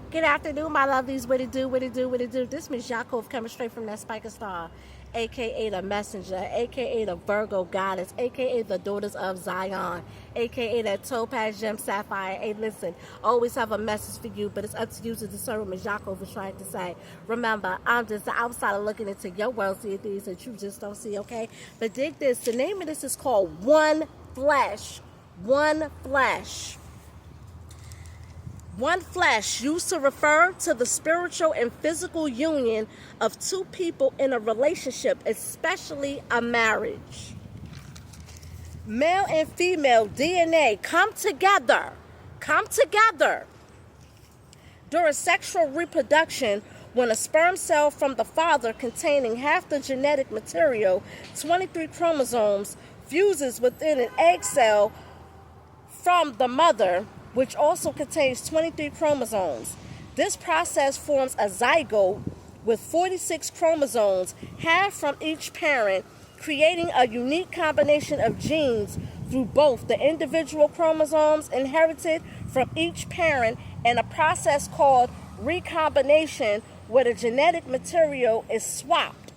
Good afternoon, my lovelies. What it do, what it do, what it do. This Miss Yaakov coming straight from that Spiker Star, a.k.a. the Messenger, a.k.a. the Virgo Goddess, a.k.a. the Daughters of Zion, a.k.a. that Topaz Gem Sapphire. Hey, listen, always have a message for you, but it's up to you to discern what Miss Yaakov is trying to say. Remember, I'm just the outsider looking into your world, seeing things that you just don't see, okay? But dig this. The name of this is called One Flesh. One Flesh. One flesh used to refer to the spiritual and physical union of two people in a relationship, especially a marriage. Male and female DNA come together during sexual reproduction when a sperm cell from the father containing half the genetic material, 23 chromosomes, fuses within an egg cell from the mother, which also contains 23 chromosomes. This process forms a zygote with 46 chromosomes, half from each parent, creating a unique combination of genes through both the individual chromosomes inherited from each parent and a process called recombination, where the genetic material is swapped.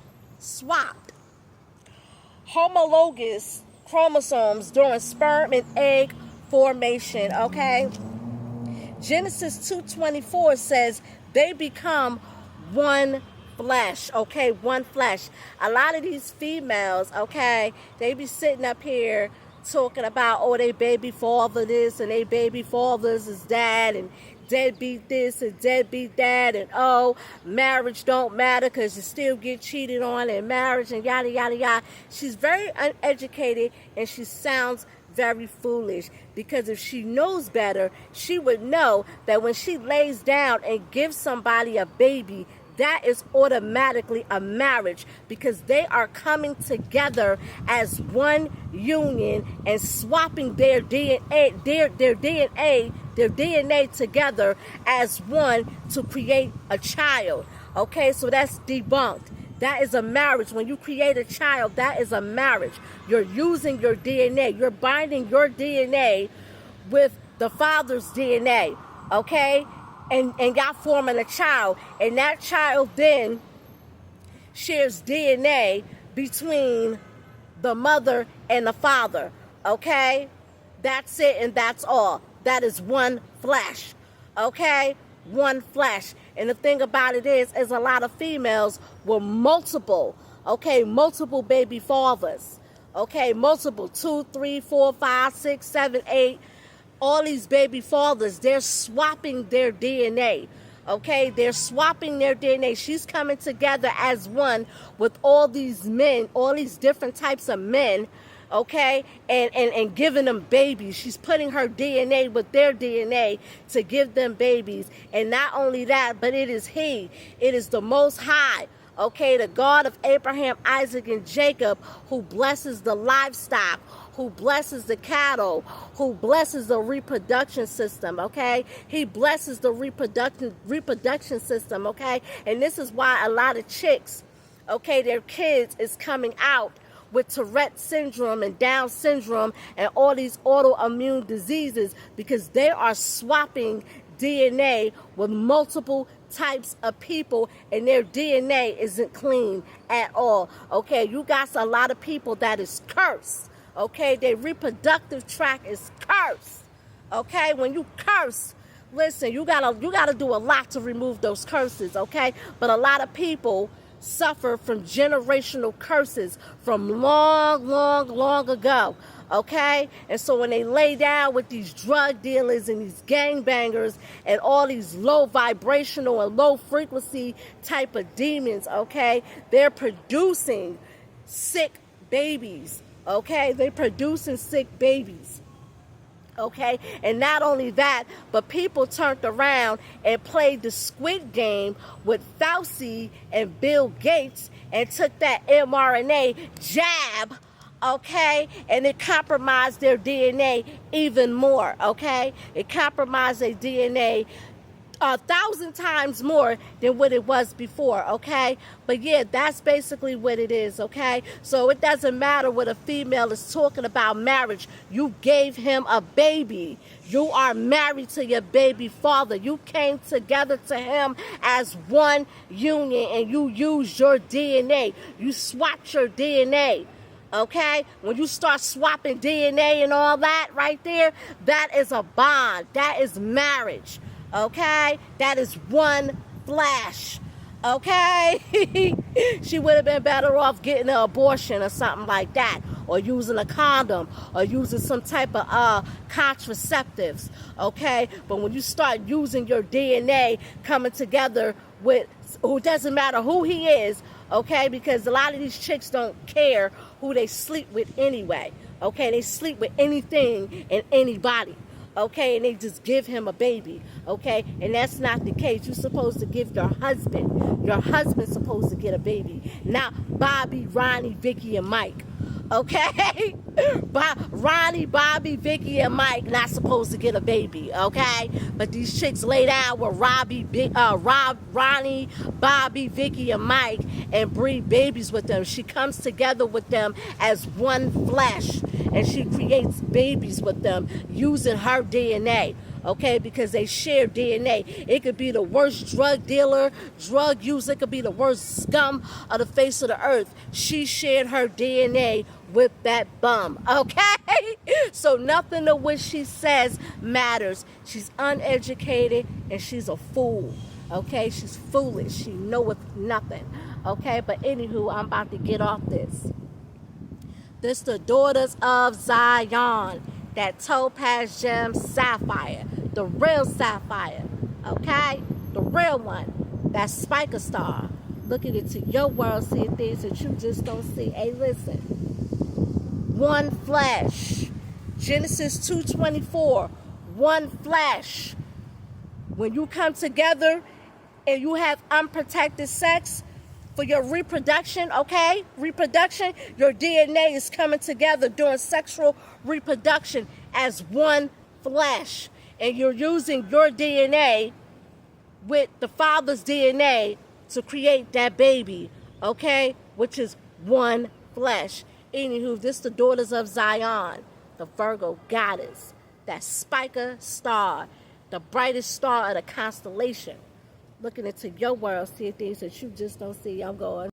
Homologous chromosomes during sperm and egg formation, okay? Genesis 2:24 says they become one flesh, okay? One flesh. A lot of these females, okay, they be sitting up here talking about, oh, they baby father this and they baby fathers is that, and deadbeat this and deadbeat that, and oh, marriage don't matter because you still get cheated on in marriage and yada yada yada. She's very uneducated and she sounds very foolish, because if she knows better, she would know that when she lays down and gives somebody a baby, that is automatically a marriage, because they are coming together as one union and swapping their DNA together as one to create a child. Okay, so that's debunked. That is a marriage. When you create a child, that is a marriage. You're using your DNA. You're binding your DNA with the father's DNA, okay? And y'all forming a child. And that child then shares DNA between the mother and the father, okay? That's it and that's all. That is one flesh, okay? One flesh. And the thing about it is a lot of females with multiple baby fathers, okay, multiple, 2, 3, 4, 5, 6, 7, 8, all these baby fathers, they're swapping their DNA, okay, they're swapping their DNA. She's coming together as one with all these men, all these different types of men, okay, and giving them babies. She's putting her DNA with their DNA to give them babies. And not only that, but it is the Most High, okay, the God of Abraham, Isaac, and Jacob, who blesses the livestock, who blesses the cattle, who blesses the reproduction system, okay? He blesses the reproduction system, okay? And this is why a lot of chicks, okay, their kids is coming out with Tourette syndrome and Down syndrome and all these autoimmune diseases, because they are swapping DNA with multiple types of people and their DNA isn't clean at all, okay? You got a lot of people that is cursed, okay? Their reproductive tract is cursed, okay? When you curse, listen, you gotta do a lot to remove those curses, okay? But a lot of people suffer from generational curses from long ago, okay? And so when they lay down with these drug dealers and these gangbangers and all these low vibrational and low frequency type of demons, okay, they're producing sick babies, okay? They're producing sick babies. Okay, and not only that, but people turned around and played the Squid Game with Fauci and Bill Gates and took that mRNA jab, okay, and it compromised their DNA even more, okay? It compromised their DNA 1,000 times more than what it was before, okay? But yeah, that's basically what it is, okay? So it doesn't matter what a female is talking about marriage. You gave him a baby. You are married to your baby father. You came together to him as one union, and you used your DNA. You swapped your DNA. Okay, when you start swapping DNA and all that right there, that is a bond. That is marriage. Okay, that is one flesh. Okay, she would have been better off getting an abortion or something like that, or using a condom, or using some type of contraceptives. Okay, but when you start using your DNA, coming together with, who doesn't matter who he is, okay, because a lot of these chicks don't care who they sleep with anyway. Okay, they sleep with anything and anybody. Okay, and they just give him a baby. Okay, and that's not the case. You're supposed to give your husband. Your husband's supposed to get a baby, not Bobby, Ronnie, Vicky, and Mike. Okay, Ronnie, Bobby, Vicky, and Mike not supposed to get a baby. Okay, but these chicks lay down with Ronnie, Bobby, Vicky, and Mike and breed babies with them. She comes together with them as one flesh, and she creates babies with them using her DNA. Okay, because they share DNA. It could be the worst drug dealer, drug user. It could be the worst scum of the face of the earth. She shared her DNA with that bum. Okay, so nothing of what she says matters. She's uneducated and she's a fool. Okay, she's foolish. She knoweth nothing. Okay, but anywho, I'm about to get off this. This the daughters of Zion. That topaz gem sapphire, the real sapphire, okay? The real one, that spiker star. Looking into your world, seeing things that you just don't see. Hey, listen. One flesh. Genesis 2:24. One flesh. When you come together and you have unprotected sex, for your reproduction, okay? Reproduction, your DNA is coming together during sexual reproduction as one flesh. And you're using your DNA with the father's DNA to create that baby, okay? Which is one flesh. Anywho, this is the daughters of Zion, the Virgo goddess, that spiker star, the brightest star of the constellation. Looking into your world, seeing things that you just don't see. I'm going.